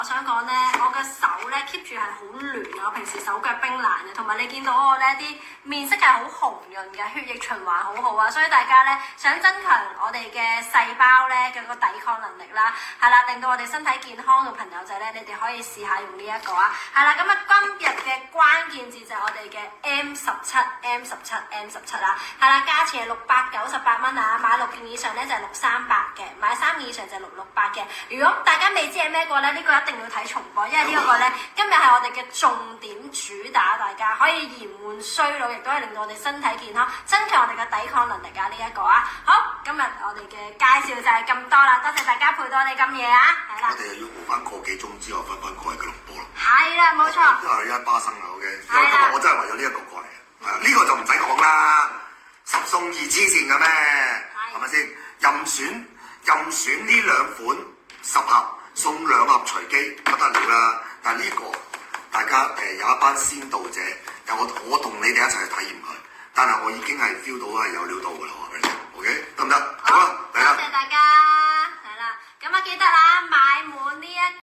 我想講咧，我嘅手咧 keep 住係好暖嘅，我平時手腳冰冷嘅，同埋你見到我咧啲面色係好紅潤嘅，血液循環好好啊，所以大家咧想增強我哋嘅細胞咧嘅個抵抗能力啦，係啦，令到我哋身體健康嘅朋友仔咧，你哋可以試下用呢一個啊，係啦，咁啊今日嘅關鍵字就係我哋嘅 M17 啦，係啦，價錢係698蚊啊，買6件以上咧就係638嘅，買3件以上就係668嘅。如果大家未知係咩個咧，呢個一定要睇重播，因為呢一個咧今日係我哋嘅重點主打，大家可以延緩衰老，亦都係令到我哋身體健康，增強我哋嘅抵抗能力啊！呢一個啊，好，今日我哋嘅介紹就係咁多啦，多謝大家陪到我哋咁夜啊，係啦。我哋又要補翻個幾鐘之後翻過嚟嘅錄播啦。係啦，冇錯。因為一巴生啊，OK。因為今日我真係為咗呢一個過嚟嘅，呢個就唔使講啦，10送2黐線嘅咩？係咪先？任選呢2款10盒送2盒隨機不得了啦！但係呢個大家有一班先導者，有我同你哋一齊去體驗佢，但係我已經係 feel 到係有料到㗎啦，話俾你聽 ，OK 得唔得？好啦。